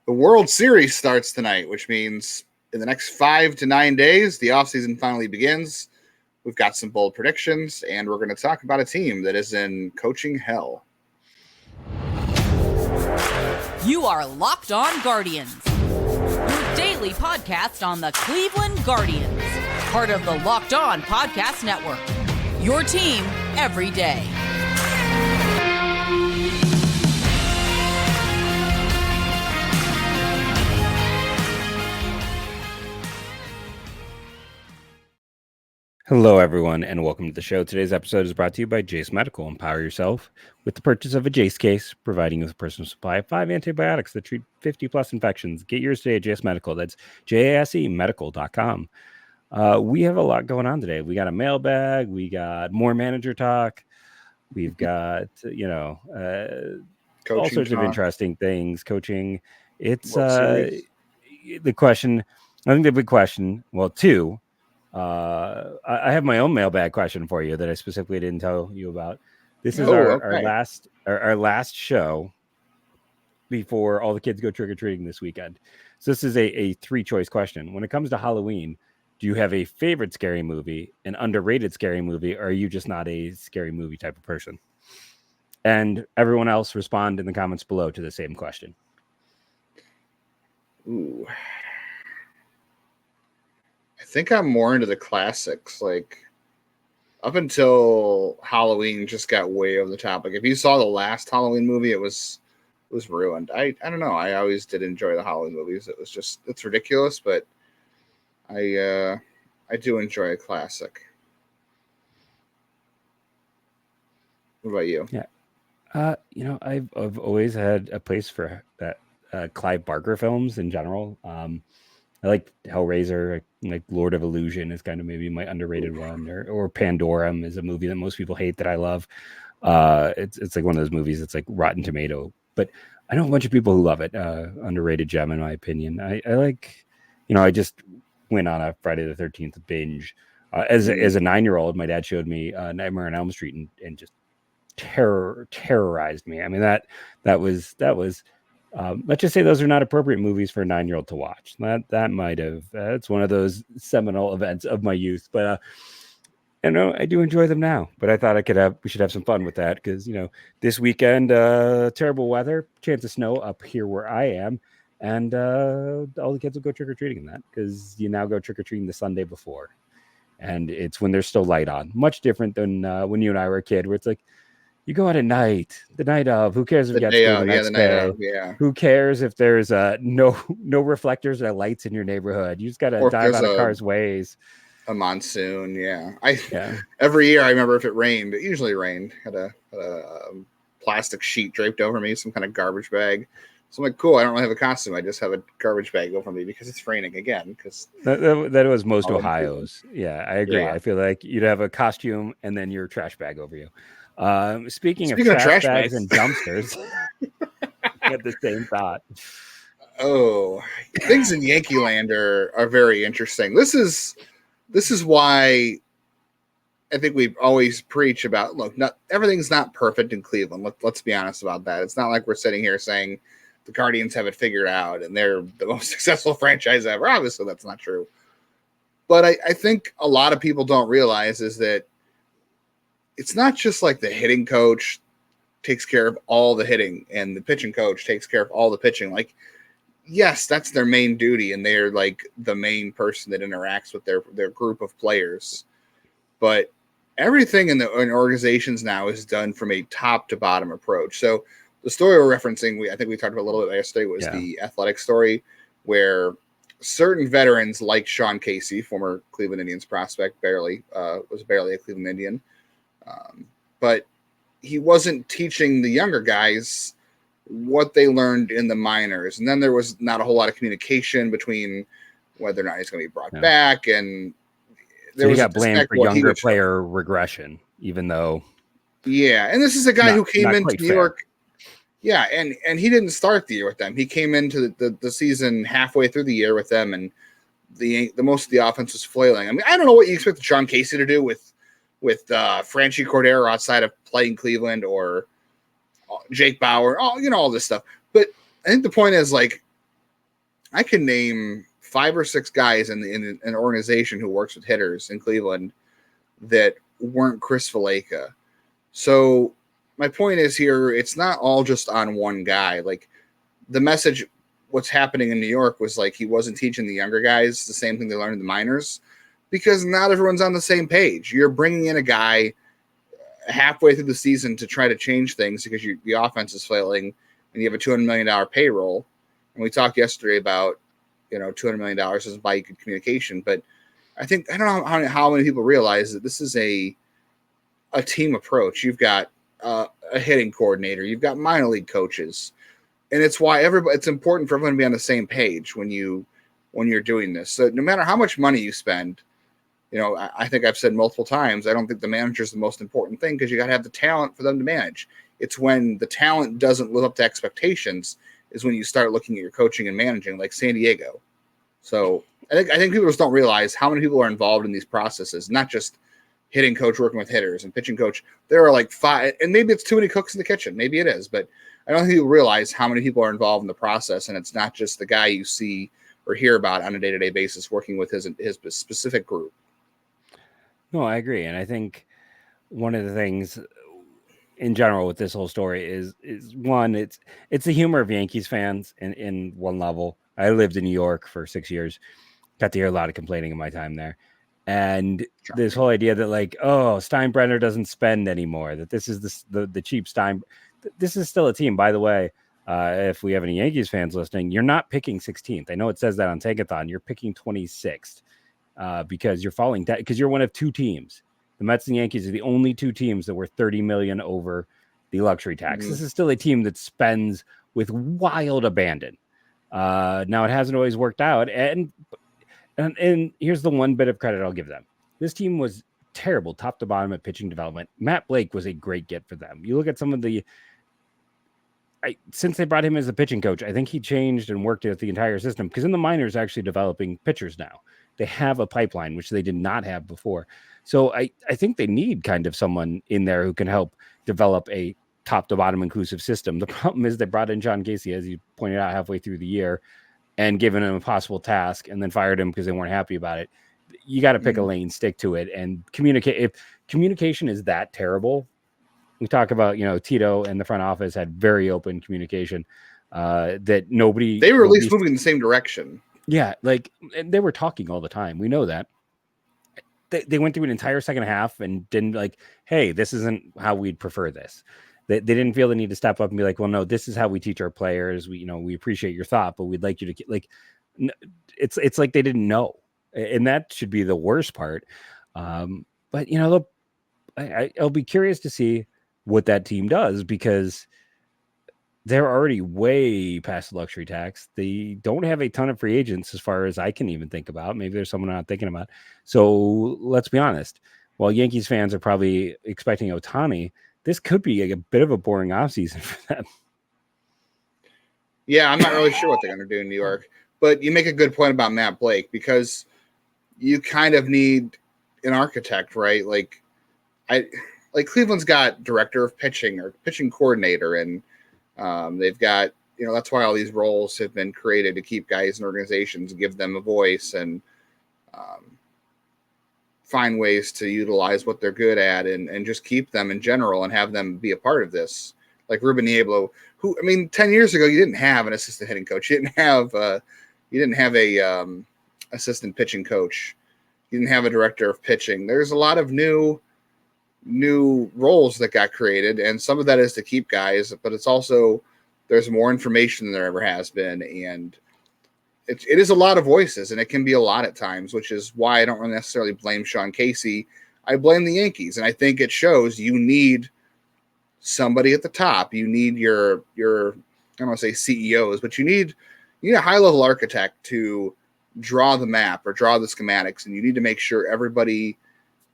The World Series starts tonight, which means in the next 5 to 9 days, the offseason finally begins. We've got some bold predictions, and we're going to talk about a team that is in coaching hell. You are Locked On Guardians, your daily podcast on the Cleveland Guardians, part of the Locked On Podcast Network, your team every day. Hello, everyone, and welcome to the show. Today's episode is brought to you by Jase Medical. Empower yourself with the purchase of a Jace case, providing you with a personal supply of 5 antibiotics that treat 50-plus infections. Get yours today at Jase Medical. That's JASEmedical.com. We have a lot going on today. We got a mailbag. We got more manager talk. We've got, all sorts of interesting things. Coaching. It's the question. I think the big question, well, two. I have my own mailbag question for you that I specifically didn't tell you about. This is our last show before all the kids go trick-or-treating this weekend. So this is a 3-choice question. When it comes to Halloween, do you have a favorite scary movie, an underrated scary movie, or are you just not a scary movie type of person? And everyone else respond in the comments below to the same question. Ooh. I think I'm more into the classics. Like, up until Halloween just got way over the top. Like, if you saw the last Halloween movie, it was ruined. I don't know. I always did enjoy the Halloween movies. It's ridiculous, but I do enjoy a classic. What about you? Yeah. I've always had a place for that Clive Barker films in general. I like Hellraiser, like Lord of Illusion is kind of maybe my underrated one, or Pandorum is a movie that most people hate that I love. It's like one of those movies that's like Rotten Tomato, but I know a bunch of people who love it. Underrated gem in my opinion. I like, I just went on a Friday the 13th binge. As a 9-year-old, my dad showed me Nightmare on Elm Street and just terrorized me. I mean, that was let's just say those are not appropriate movies for a 9-year-old to watch. That might have, it's one of those seminal events of my youth, but I do enjoy them now, but I thought we should have some fun with that. Cause this weekend, terrible weather, chance of snow up here where I am. And all the kids will go trick-or-treating in that, because you now go trick-or-treating the Sunday before. And it's when there's still light on, much different than when you and I were a kid, where it's like, you go out at night, the night of. Who cares if you got school the next day? Who cares if there's no reflectors or lights in your neighborhood? You just got to dive out of cars' ways. A monsoon, yeah. Every year I remember if it rained, it usually rained. Had a plastic sheet draped over me, some kind of garbage bag. So I'm like, cool, I don't really have a costume. I just have a garbage bag over me because it's raining again. Because that was most Ohio's. Yeah, I agree. Yeah. I feel like you'd have a costume and then your trash bag over you. Speaking of trash bags and dumpsters, I had the same thought. Oh, things in Yankee land are very interesting. This is why I think we always preach about, look, everything's not perfect in Cleveland. Let's be honest about that. It's not like we're sitting here saying the Guardians have it figured out and they're the most successful franchise ever. Obviously, that's not true. But I think a lot of people don't realize is that it's not just like the hitting coach takes care of all the hitting and the pitching coach takes care of all the pitching. Like, yes, that's their main duty, and they're like the main person that interacts with their group of players. But everything in organizations now is done from a top to bottom approach. So the story we're referencing, I think we talked about a little bit yesterday, was the Athletic story, where certain veterans like Sean Casey, former Cleveland Indians prospect, was barely a Cleveland Indian. But he wasn't teaching the younger guys what they learned in the minors. And then there was not a whole lot of communication between whether or not he's going to be brought back. And he got blamed for younger player regression, even though. Yeah. And this is a guy who came into New York. Yeah. And he didn't start the year with them. He came into the season halfway through the year with them. And the most of the offense was flailing. I mean, I don't know what you expect Sean Casey to do with Franchi Cordero outside of playing Cleveland, or Jake Bauer, all this stuff. But I think the point is, like, I can name 5 or 6 guys in an organization who works with hitters in Cleveland that weren't Chris Valaika. So my point is here, it's not all just on one guy. Like the message, what's happening in New York was like he wasn't teaching the younger guys the same thing they learned in the minors because not everyone's on the same page. You're bringing in a guy halfway through the season to try to change things because the offense is failing and you have a $200 million payroll. And we talked yesterday about, $200 million doesn't buy you good communication. But I don't know how many people realize that this is a team approach. You've got a hitting coordinator. You've got minor league coaches. And it's why it's important for everyone to be on the same page when you're doing this. So no matter how much money you spend, I think I've said multiple times, I don't think the manager is the most important thing because you got to have the talent for them to manage. It's when the talent doesn't live up to expectations is when you start looking at your coaching and managing, like San Diego. So I think people just don't realize how many people are involved in these processes, not just hitting coach working with hitters and pitching coach. There are like 5, and maybe it's too many cooks in the kitchen. Maybe it is, but I don't think people realize how many people are involved in the process, and it's not just the guy you see or hear about on a day-to-day basis working with his specific group. No, I agree. And I think one of the things in general with this whole story is one, it's the humor of Yankees fans in one level. I lived in New York for 6 years, got to hear a lot of complaining in my time there. And this whole idea that like, oh, Steinbrenner doesn't spend anymore, that this is the cheap Stein. This is still a team, by the way. If we have any Yankees fans listening, you're not picking 16th. I know it says that on Tankathon. You're picking 26th because you're falling down because you're one of 2 teams. The Mets and Yankees are the only 2 teams that were 30 million over the luxury tax. Mm-hmm. This is still a team that spends with wild abandon. Now it hasn't always worked out, and here's the one bit of credit I'll give them. This team was terrible top to bottom at pitching development. Matt Blake was a great get for them. You look at some of since they brought him as a pitching coach, I think he changed and worked at the entire system because in the minors actually developing pitchers now. They have a pipeline, which they did not have before. So I think they need kind of someone in there who can help develop a top to bottom inclusive system. The problem is they brought in John Casey, as you pointed out, halfway through the year and given him a possible task and then fired him because they weren't happy about it. You got to pick a lane, stick to it, and communicate. If communication is that terrible, we talk about, Tito and the front office had very open communication that nobody. They were at least moving in the same direction. Yeah, like they were talking all the time. We know that. They went through an entire second half and didn't like, hey, this isn't how we'd prefer this. They didn't feel the need to step up and be like, well, no, this is how we teach our players. We appreciate your thought, but we'd like you to like. It's like they didn't know, and that should be the worst part. But I'll be curious to see what that team does because they're already way past the luxury tax. They don't have a ton of free agents as far as I can even think about. Maybe there's someone I'm not thinking about. So let's be honest. While Yankees fans are probably expecting Ohtani, this could be a bit of a boring offseason for them. Yeah, I'm not really sure what they're going to do in New York. But you make a good point about Matt Blake because you kind of need an architect, right? Like Cleveland's got director of pitching or pitching coordinator, and they've got, that's why all these roles have been created to keep guys in organizations, give them a voice, and find ways to utilize what they're good at and just keep them in general and have them be a part of this. Like Ruben Nieblo, who, 10 years ago, you didn't have an assistant hitting coach. You didn't have a assistant pitching coach. You didn't have a director of pitching. There's a lot of new roles that got created, and some of that is to keep guys, but it's also there's more information than there ever has been, and it is a lot of voices, and it can be a lot at times, which is why I don't really necessarily blame Sean Casey. I blame the Yankees, and I think it shows you need somebody at the top. You need your I don't want to say CEOs, but you need a high-level architect to draw the map or draw the schematics, and you need to make sure everybody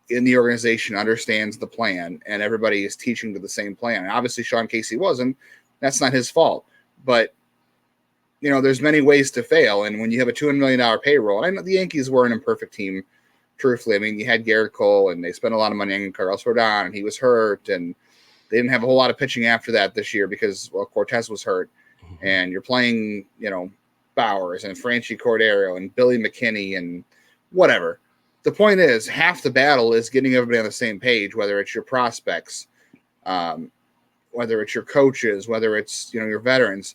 in the organization understands the plan and everybody is teaching to the same plan. And obviously Sean Casey wasn't. That's not his fault. But, there's many ways to fail. And when you have a $200 million payroll, and I know the Yankees were an imperfect team, truthfully. You had Garrett Cole, and they spent a lot of money on Carlos Rodon, and he was hurt, and they didn't have a whole lot of pitching after that this year because, Cortez was hurt. And you're playing, Bowers and Franchi Cordero and Billy McKinney and whatever. The point is, half the battle is getting everybody on the same page, whether it's your prospects, whether it's your coaches, whether it's your veterans.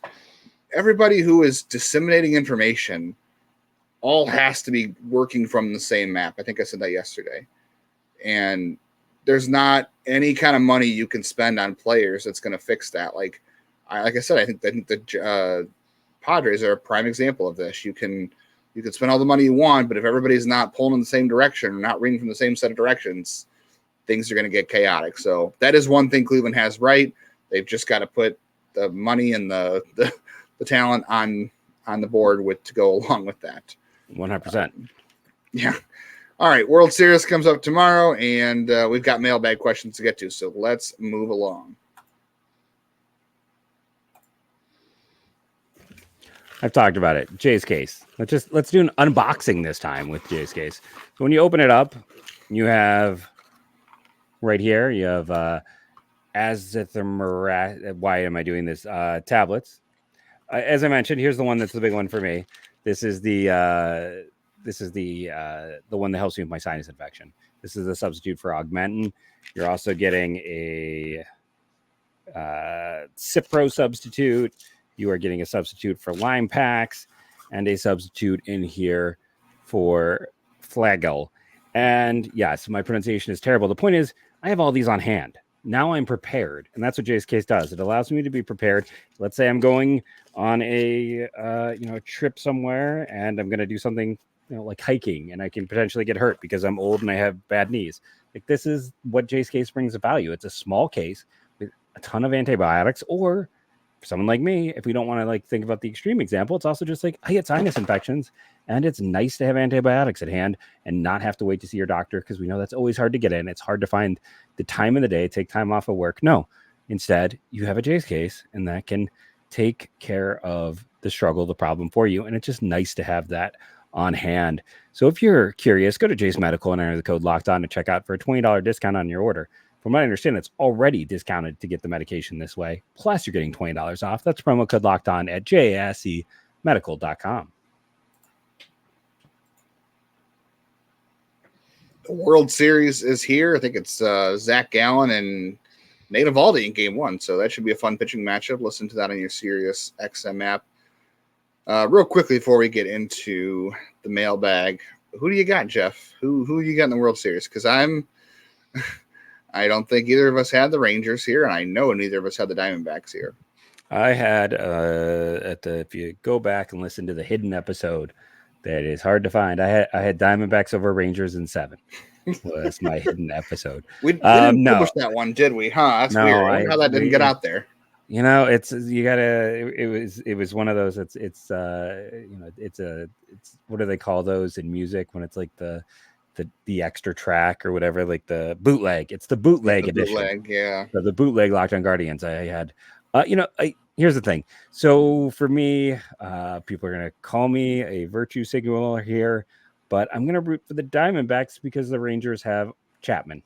Everybody who is disseminating information all has to be working from the same map. I think I said that yesterday. And there's not any kind of money you can spend on players that's going to fix that. Like I said, I think the Padres are a prime example of this. You can spend all the money you want, but if everybody's not pulling in the same direction or not reading from the same set of directions, things are going to get chaotic. So that is one thing Cleveland has right. They've just got to put the money and the talent on the board to go along with that. 100%. Yeah. All right. World Series comes up tomorrow, and we've got mailbag questions to get to. So let's move along. I've talked about it. Jay's case. Let's do an unboxing this time with Jay's case. So when you open it up, you have right here, you have azithromycin. Why am I doing this? Tablets. As I mentioned, here's the one that's the big one for me. This is the one that helps me with my sinus infection. This is a substitute for Augmentin. You're also getting a Cipro substitute. You are getting a substitute for Lime Packs and a substitute in here for Flagyl. And yes, my pronunciation is terrible. The point is, I have all these on hand. Now I'm prepared. And that's what Jay's case does. It allows me to be prepared. Let's say I'm going on a trip somewhere and I'm going to do something like hiking, and I can potentially get hurt because I'm old and I have bad knees. Like, this is what Jay's case brings of value. It's a small case with a ton of antibiotics, or for someone like me, if we don't want to think about the extreme example, it's also just I get sinus infections, and it's nice to have antibiotics at hand and not have to wait to see your doctor, because we know that's always hard to get in. It's hard to find the time in the day, take time off of work. No, instead, you have a Jay's case, and that can take care of the struggle, the problem for you. And it's just nice to have that on hand. So if you're curious, go to Jase Medical and enter the code LOCKEDON to check out for a $20 discount on your order. From what I understand, it's already discounted to get the medication this way. Plus, you're getting $20 off. That's promo code LOCKEDON at jasemedical.com. The World Series is here. I think it's Zach Gallen and Nate Eovaldi in Game 1. So that should be a fun pitching matchup. Listen to that on your Sirius XM app. Real quickly before we get into the mailbag, who do you got, Jeff? Who you got in the World Series? Because I don't think either of us had the Rangers here, and I know neither of us had the Diamondbacks here. I had if you go back and listen to the hidden episode, that is hard to find. I had Diamondbacks over Rangers in 7. Was my hidden episode. We didn't publish that one, did we? Huh? That's weird. I wonder how that didn't get out there. It was one of those. It's what do they call those in music when it's like the extra track or whatever, like the bootleg. It's the bootleg edition. Bootleg, yeah. So the bootleg Locked On Guardians. I had, here's the thing. So for me, people are gonna call me a virtue signaler here, but I'm gonna root for the Diamondbacks because the Rangers have Chapman.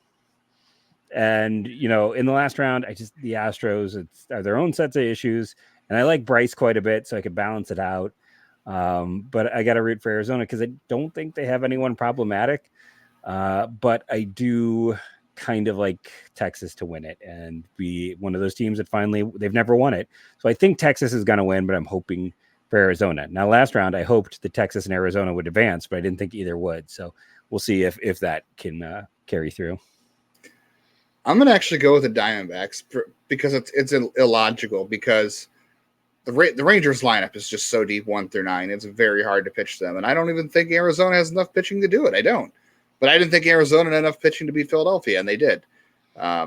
And, in the last round, the Astros are their own sets of issues. And I like Bryce quite a bit, so I could balance it out. But I got to root for Arizona because I don't think they have anyone problematic. But I do kind of like Texas to win it and be one of those teams that they've never won it. So I think Texas is going to win, but I'm hoping for Arizona. Now, last round, I hoped that Texas and Arizona would advance, but I didn't think either would. So we'll see if that can carry through. I'm going to actually go with the Diamondbacks because it's illogical, because the Rangers lineup is just so deep 1 through 9. It's very hard to pitch them. And I don't even think Arizona has enough pitching to do it. I don't. But I didn't think Arizona had enough pitching to beat Philadelphia, and they did.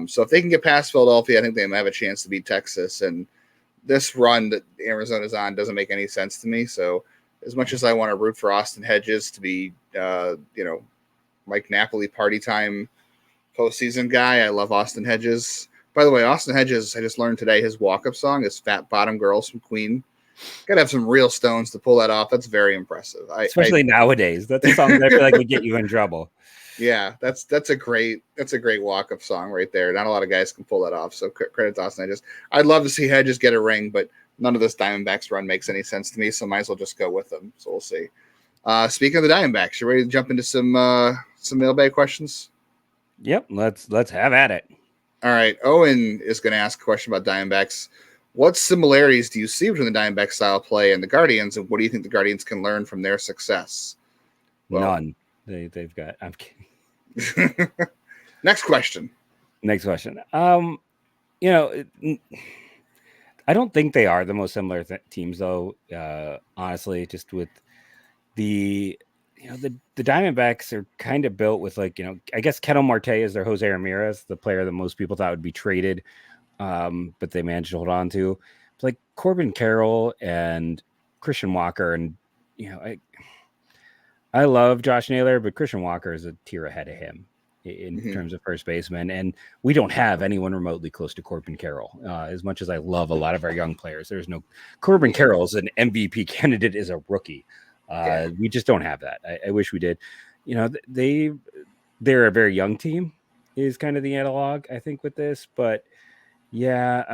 So if they can get past Philadelphia, I think they might have a chance to beat Texas. And this run that Arizona's on doesn't make any sense to me. So as much as I want to root for Austin Hedges to be, Mike Napoli party time postseason guy, I love Austin Hedges. By the way, Austin Hedges, I just learned today, his walk-up song is Fat Bottom Girls from Queen. Got to have some real stones to pull that off. That's very impressive. Especially nowadays. That's a song that I feel like would get you in trouble. Yeah, that's a great walk-up song right there. Not a lot of guys can pull that off, so credit to Austin Hedges. I'd love to see Hedges get a ring, but none of this Diamondbacks run makes any sense to me, so might as well just go with them. So we'll see. Speaking of the Diamondbacks, you ready to jump into some mailbag questions? Yep, let's have at it. All right, Owen is going to ask a question about Diamondbacks. What similarities do you see between the Diamondback style play and the Guardians, and what do you think the Guardians can learn from their success? Well, none. They've got. I'm kidding. Next question. I don't think they are the most similar teams, though. Honestly, just with the Diamondbacks are kind of built with I guess Ketel Marte is their Jose Ramirez, the player that most people thought would be traded, but they managed to hold on to. It's like Corbin Carroll and Christian Walker, and I love Josh Naylor, but Christian Walker is a tier ahead of him in terms of first baseman, and we don't have anyone remotely close to Corbin Carroll. As much as I love a lot of our young players, there's no Corbin Carroll is an MVP candidate as a rookie. We just don't have that. I wish we did. They're a very young team is kind of the analog, I think, with this. But yeah,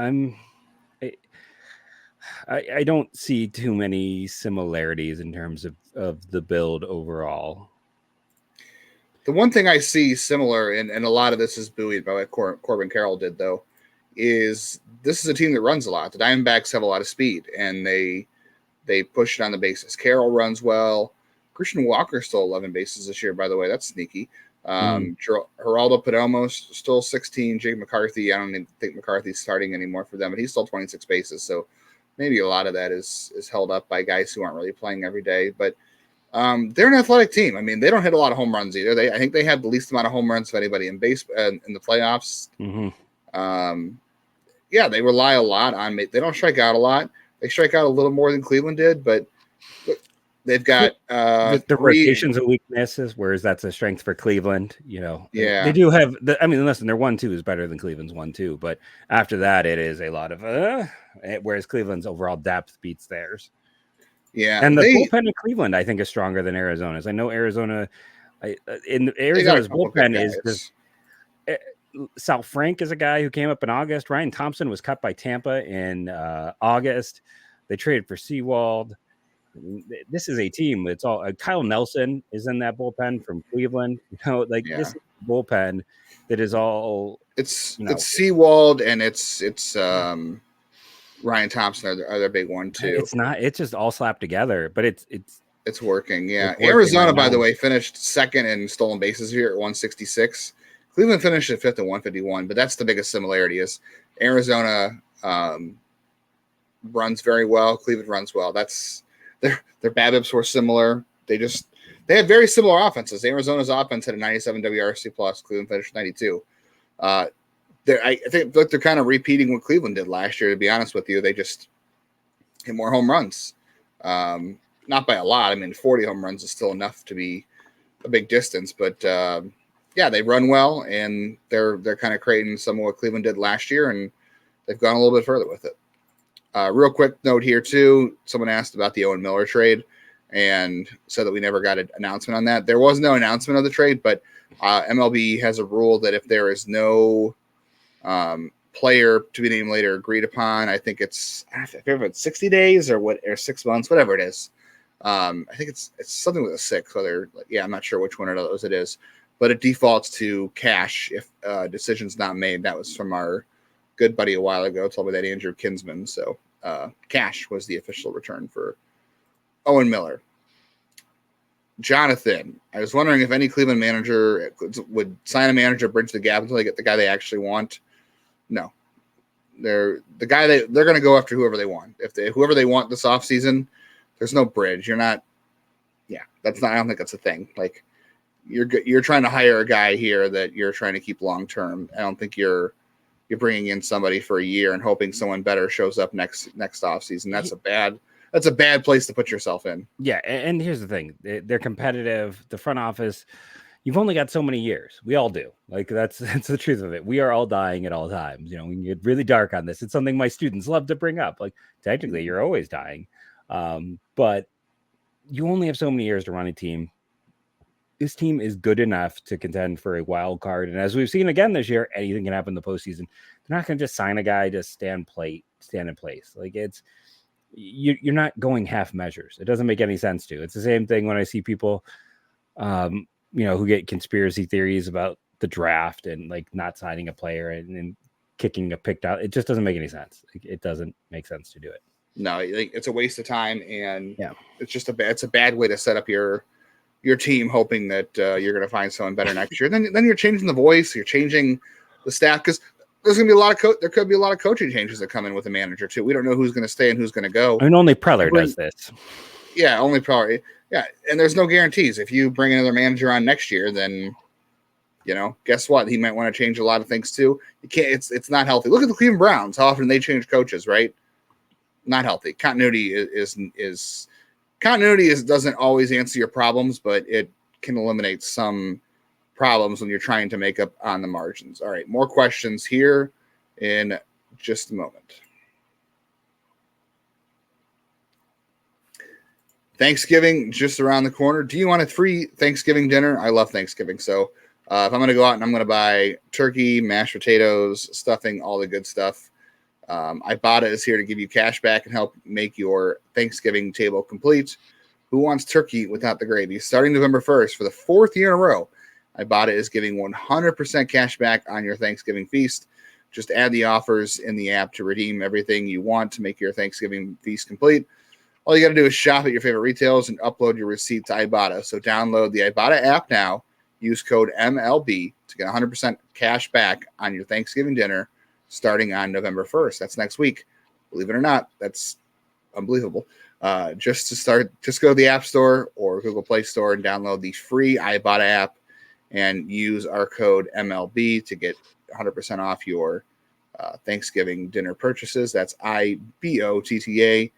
I don't see too many similarities in terms of the build overall. The one thing I see similar, and a lot of this is buoyed by what Corbin Carroll did, though, is this is a team that runs a lot. The Diamondbacks have a lot of speed, and they push it on the bases. Carroll runs well. Christian Walker stole 11 bases this year, by the way. That's sneaky. Geraldo Perdomo stole 16. Jake McCarthy, I don't even think McCarthy's starting anymore for them, but he stole 26 bases. So maybe a lot of that is held up by guys who aren't really playing every day. But they're an athletic team. I mean, they don't hit a lot of home runs either. I think they have the least amount of home runs of anybody in the playoffs. They rely a lot on. They don't strike out a lot. They strike out a little more than Cleveland did, but they've got the rotations and weaknesses, whereas that's a strength for Cleveland. They do have listen, their 1-2 is better than Cleveland's 1-2, but after that, it is a lot of whereas Cleveland's overall depth beats theirs. Yeah, and the bullpen in Cleveland, I think, is stronger than Arizona's. I know Arizona's bullpen is just. Sal Frank is a guy who came up in August. Ryan Thompson was cut by Tampa in August. They traded for Seawald. This is a team. It's all Kyle Nelson is in that bullpen from Cleveland. This is a bullpen that is all. It's Seawald and it's Ryan Thompson are their big one too. It's not. It's just all slapped together, but it's working. Yeah, it's working. Arizona, by the way, finished second in stolen bases here at 166. Cleveland finished at fifth at 151, but that's the biggest similarity is Arizona runs very well. Cleveland runs well. That's their BABIPs were similar. They have very similar offenses. Arizona's offense had a 97 WRC plus. Cleveland finished 92. I think they're kind of repeating what Cleveland did last year. To be honest with you, they just hit more home runs. Not by a lot. I mean, 40 home runs is still enough to be a big distance, but. They run well, and they're kind of creating some of what Cleveland did last year, and they've gone a little bit further with it. Real quick note here, too. Someone asked about the Owen Miller trade and said that we never got an announcement on that. There was no announcement of the trade, but MLB has a rule that if there is no player to be named later agreed upon, I think it's 60 days or 6 months, whatever it is. I think it's something with a 6. I'm not sure which one of those it is. But it defaults to cash if decision's not made. That was from our good buddy a while ago. Told me that Andrew Kinsman. So cash was the official return for Owen Miller. Jonathan, I was wondering if any Cleveland manager would sign a manager, bridge the gap until they get the guy they actually want. No, they're going to go after whoever they want. Whoever they want this offseason, there's no bridge. You're not. Yeah, that's not. I don't think that's a thing. You're trying to hire a guy here that you're trying to keep long term. I don't think you're bringing in somebody for a year and hoping someone better shows up next offseason. That's a bad place to put yourself in. Yeah, and here's the thing: they're competitive. The front office, you've only got so many years. We all do. That's the truth of it. We are all dying at all times. We can get really dark on this. It's something my students love to bring up. Technically, you're always dying, but you only have so many years to run a team. This team is good enough to contend for a wild card. And as we've seen again this year, anything can happen in the postseason. They're not going to just sign a guy to stand in place. you're not going half measures. It doesn't make any sense to. It's the same thing when I see people, who get conspiracy theories about the draft and like not signing a player and kicking a picked out. It just doesn't make any sense. It doesn't make sense to do it. No, it's a waste of time, and it's just it's a bad way to set up your team, hoping that you're going to find someone better next year. Then you're changing the voice, you're changing the staff, because there's going to be there could be a lot of coaching changes that come in with a manager too. We don't know who's going to stay and who's going to go. I mean, only Preller does this. Yeah, only Preller. Yeah, and there's no guarantees. If you bring another manager on next year, then guess what? He might want to change a lot of things too. You can't. It's not healthy. Look at the Cleveland Browns. How often they change coaches, right? Not healthy. Continuity doesn't always answer your problems, but it can eliminate some problems when you're trying to make up on the margins. All right, more questions here in just a moment. Thanksgiving just around the corner. Do you want a free Thanksgiving dinner? I love Thanksgiving. So if I'm going to go out and I'm going to buy turkey, mashed potatoes, stuffing, all the good stuff, Ibata is here to give you cash back and help make your Thanksgiving table complete. Who wants turkey without the gravy? Starting November 1st for the 4th year in a row, Ibata is giving 100% cash back on your Thanksgiving feast. Just add the offers in the app to redeem everything you want to make your Thanksgiving feast complete. All you got to do is shop at your favorite retailers and upload your receipt to Ibata. So download the Ibata app now. Use code MLB to get 100% cash back on your Thanksgiving dinner starting on November 1st. That's next week. Believe it or not, that's unbelievable. Just go to the App Store or Google Play Store and download the free Ibata app and use our code MLB to get 100% off your Thanksgiving dinner purchases. That's IBOTTA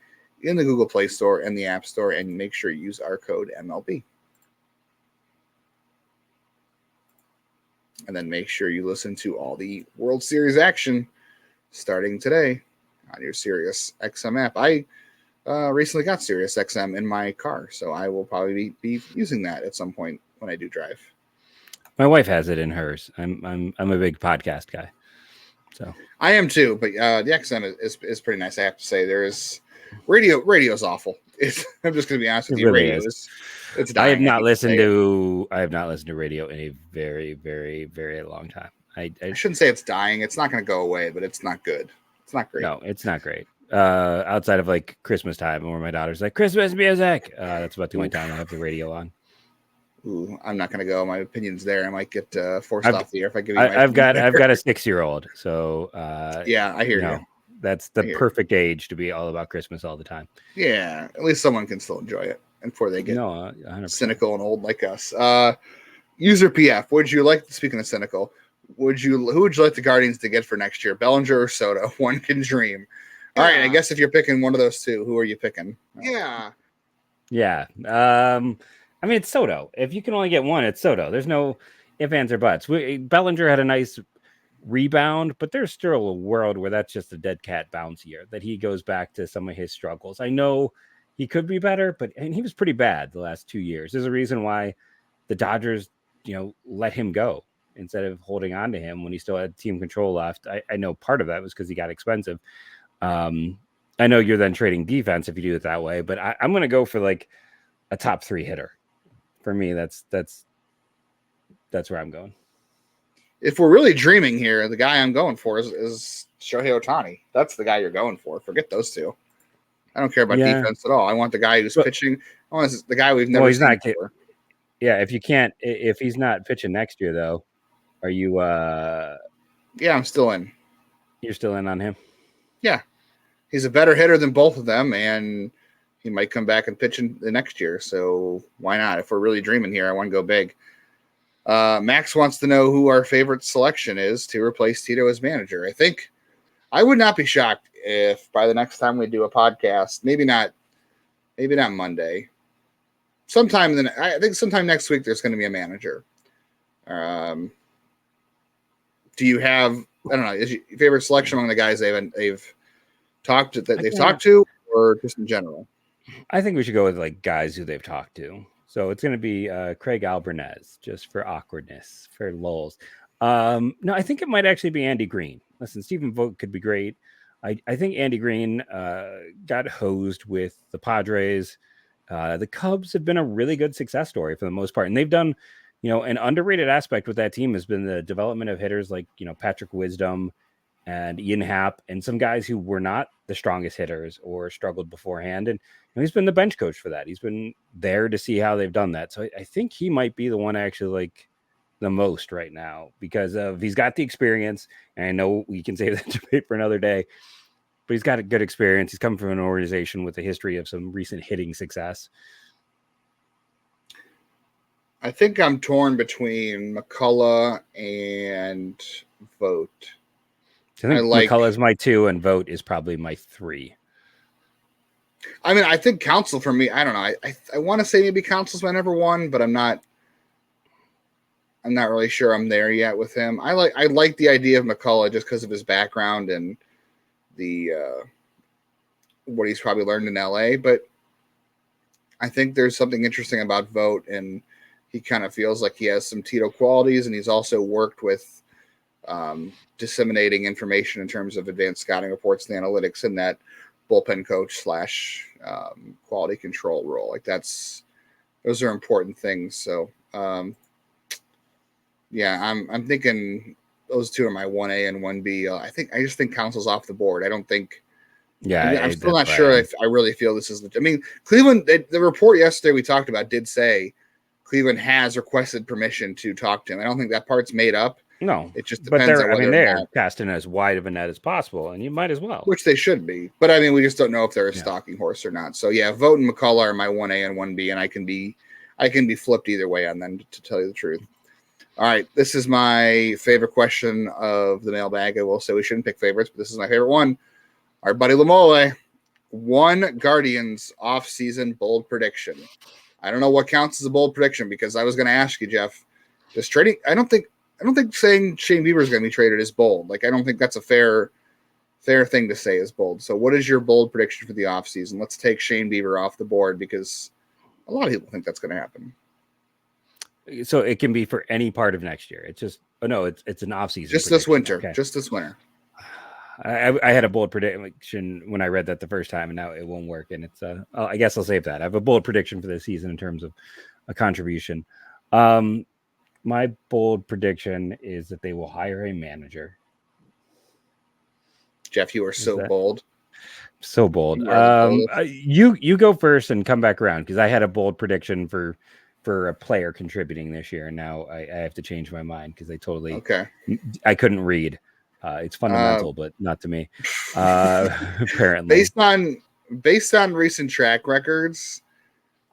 in the Google Play Store and the App Store, and make sure you use our code MLB. And then make sure you listen to all the World Series action starting today on your Sirius XM app. I recently got Sirius XM in my car, so I will probably be using that at some point when I do drive. My wife has it in hers. I'm a big podcast guy, so I am too. But the XM is pretty nice. I have to say, there is radio is awful. I'm just going to be honest with you. Really radio is. It's dying. I have not listened to radio in a very, very, very long time. I shouldn't say it's dying. It's not going to go away, but it's not good. It's not great. No, it's not great. Outside of like Christmas time, where my daughter's like Christmas music. That's about the only time I have the radio on. Ooh, I'm not going to go. My opinion's there. I might get forced off the air if I give you my I've got a 6-year-old, so yeah, I hear you. That's the perfect age to be all about Christmas all the time. Yeah, at least someone can still enjoy it before they get 100%. cynical and old like us. User PF, would you like, speaking of cynical, who would you like the Guardians to get for next year? Bellinger or Soto? One can dream. All right, I guess if you're picking one of those two, who are you picking? Yeah. I mean, it's Soto. If you can only get one, it's Soto. There's no ifs, ands, or buts. Bellinger had a nice rebound, but there's still a world where that's just a dead cat bounce year, that he goes back to some of his struggles. I know he could be better, and he was pretty bad the last 2 years. There's a reason why the Dodgers, let him go instead of holding on to him when he still had team control left. I know part of that was because he got expensive. I know you're then trading defense if you do it that way, but I'm going to go for like a top 3 hitter. For me, that's where I'm going. If we're really dreaming here, the guy I'm going for is Shohei Ohtani. That's the guy you're going for. Forget those two. I don't care about defense at all. I want the guy who's pitching. I want the guy we've never seen before. Yeah, if he's not pitching next year, though, are you? Yeah, I'm still in. You're still in on him? Yeah, he's a better hitter than both of them, and he might come back and pitch in the next year. So why not? If we're really dreaming here, I want to go big. Max wants to know who our favorite selection is to replace Tito as manager. I think I would not be shocked if by the next time we do a podcast, maybe not Monday, I think sometime next week, there's going to be a manager. Do you have, I don't know, is your favorite selection among the guys they've talked to, or just in general? I think we should go with like guys who they've talked to. So it's going to be Craig Albernez, just for awkwardness, for lulz. No, I think it might actually be Andy Green. Listen, Stephen Vogt could be great. I think Andy Green got hosed with the Padres. The Cubs have been a really good success story for the most part, and they've done, an underrated aspect with that team has been the development of hitters like Patrick Wisdom and Ian Happ, and some guys who were not the strongest hitters or struggled beforehand. And he's been the bench coach for that. He's been there to see how they've done that. So I think he might be the one I actually like the most right now because he's got the experience. And I know we can save that debate for another day, but he's got a good experience. He's come from an organization with a history of some recent hitting success. I think I'm torn between McCullough and Vogt. I think McCullough is my 2 and Vogt is probably my 3. I mean, I think Counsell for me, I don't know. I want to say maybe Counsell's my number 1, but I'm not really sure I'm there yet with him. I like the idea of McCullough just because of his background and the what he's probably learned in LA, but I think there's something interesting about Vogt, and he kind of feels like he has some Tito qualities, and he's also worked with disseminating information in terms of advanced scouting reports and analytics in that bullpen coach / quality control role. Like those are important things. So I'm thinking those 2 are my 1A and 1B. I just think Counsell's off the board. I don't think. Yeah, I'm still not sure if I really feel this is. I mean, Cleveland. The report yesterday we talked about did say Cleveland has requested permission to talk to him. I don't think that part's made up. No, it just depends on whether they're casting as wide of a net as possible, and you might as well. Which they should be. But I mean, we just don't know if they're a stalking horse or not. So yeah, Vogt and McCullough are my 1A and 1B, and I can be flipped either way on them, to tell you the truth. All right, this is my favorite question of the mailbag. I will say we shouldn't pick favorites, but this is my favorite one. Our buddy Lamole, 1 Guardians off-season bold prediction. I don't know what counts as a bold prediction because I was going to ask you, Jeff, does trading? I don't think saying Shane Bieber is going to be traded is bold. Like I don't think that's a fair thing to say is bold. So what is your bold prediction for the offseason? Let's take Shane Bieber off the board because a lot of people think that's going to happen. So it can be for any part of next year. It's just it's an offseason. Just this winter. Okay. Just this winter. I had a bold prediction when I read that the first time, and now it won't work. And it's I guess I'll save that. I have a bold prediction for this season in terms of a contribution. My bold prediction is that they will hire a manager. Jeff, you are so bold. So bold. You go first and come back around because I had a bold prediction for a player contributing this year, and now I have to change my mind because I couldn't read. It's fundamental, but not to me. Apparently, based on recent track records,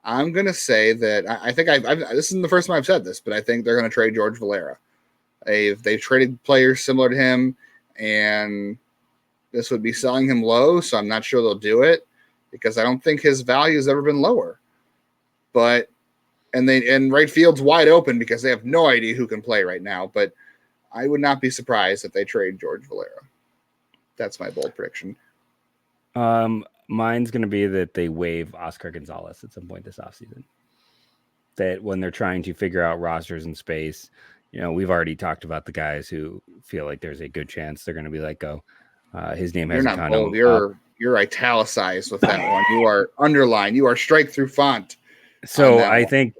I'm gonna say that I think this isn't the first time I've said this, but I think they're gonna trade George Valera. They've traded players similar to him, and this would be selling him low, so I'm not sure they'll do it because I don't think his value has ever been lower. But and right field's wide open because they have no idea who can play right now, but I would not be surprised if they trade George Valera. That's my bold prediction. Mine's going to be that they waive Oscar Gonzalez at some point this offseason. That when they're trying to figure out rosters and space, we've already talked about the guys who feel like there's a good chance they're going to be let go. His name has You're not bold. You're italicized with that one. You are underlined. You are strike through font. So I think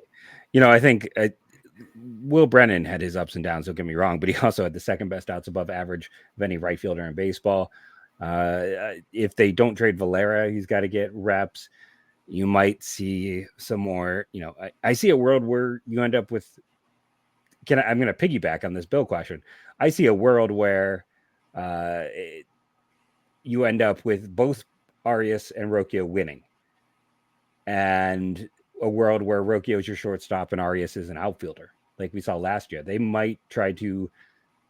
Will Brennan had his ups and downs, don't get me wrong, but he also had the second best outs above average of any right fielder in baseball. If they don't trade Valera, he's got to get reps. You might see some more, I see a world where you end up with, I'm going to piggyback on this Bill question. I see a world where you end up with both Arias and Rocchio winning, and a world where Rocchio is your shortstop and Arias is an outfielder, like we saw last year. They might try to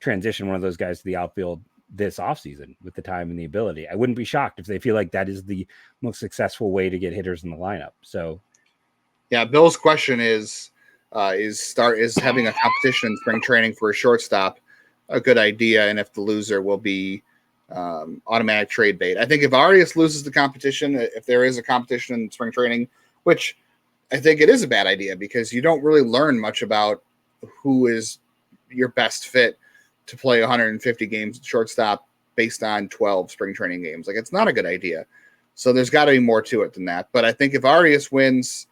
transition one of those guys to the outfield this offseason with the time and the ability. I wouldn't be shocked if they feel like that is the most successful way to get hitters in the lineup. So, yeah, Bill's question is having a competition in spring training for a shortstop a good idea, and if the loser will be automatic trade bait. I think if Arias loses the competition, if there is a competition in spring training, which I think it is a bad idea because you don't really learn much about who is your best fit to play 150 games at shortstop based on 12 spring training games. Like, it's not a good idea. So there's got to be more to it than that. But I think if Arias wins,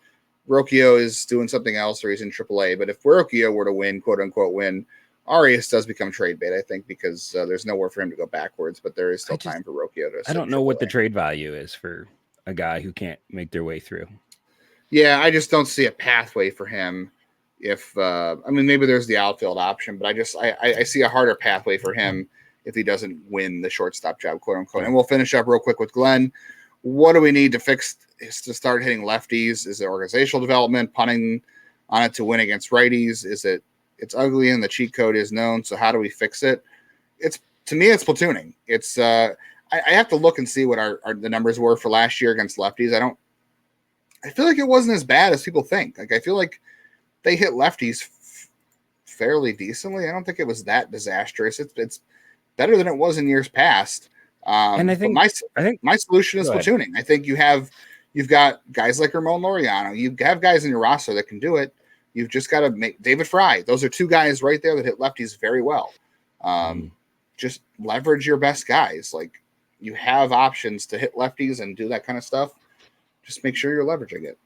Rocchio is doing something else, or he's in AAA. But if Rocchio were to win, quote unquote win, Arias does become trade bait, I think, because there's nowhere for him to go backwards. But there is still time for Rocchio to. I don't know what the trade value is for a guy who can't make their way through. Yeah, I just don't see a pathway for him. If maybe there's the outfield option, but I see a harder pathway for him if he doesn't win the shortstop job, quote unquote. And we'll finish up real quick with Glenn. What do we need to fix to start hitting lefties? Is it organizational development, punting on it to win against righties? It's ugly and the cheat code is known. So how do we fix it? To me, it's platooning. It's I have to look and see what the numbers were for last year against lefties. I feel like it wasn't as bad as people think. Like, I feel like they hit lefties fairly decently. I don't think it was that disastrous. It's better than it was in years past. And I think my solution is platooning. I think you've got guys like Ramon Laureano. You have guys in your roster that can do it. You've just got to make David Fry. Those are two guys right there that hit lefties very well. Just leverage your best guys. Like, you have options to hit lefties and do that kind of stuff. Just make sure you're leveraging it.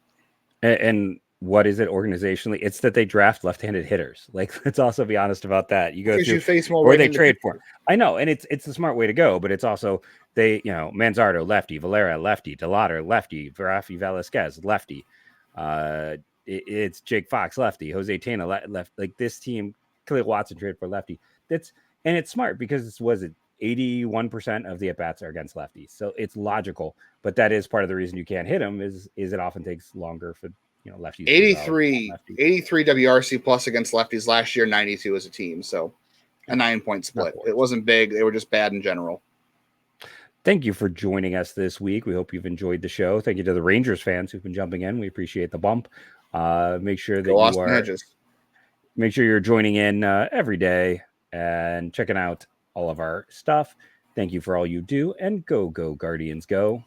And what is it organizationally? It's that they draft left-handed hitters. Like, let's also be honest about that. You go through, you face more, or they trade for. I know, and it's the smart way to go. But it's also Manzardo lefty, Valera lefty, Delauder lefty, Rafi Velasquez lefty. It's Jake Fox lefty, Jose Tena left. Like, this team, Khalil Watson trade for lefty. And it's smart because it's 81% of the at bats are against lefties, so it's logical. But that is part of the reason you can't hit them is it often takes longer for lefties. 83 WRC plus against lefties last year, 92 as a team, so a 9-point split. It wasn't big; they were just bad in general. Thank you for joining us this week. We hope you've enjoyed the show. Thank you to the Rangers fans who've been jumping in. We appreciate the bump. Make sure that make sure you're joining in every day and checking out all of our stuff. Thank you for all you do, and go Guardians, go.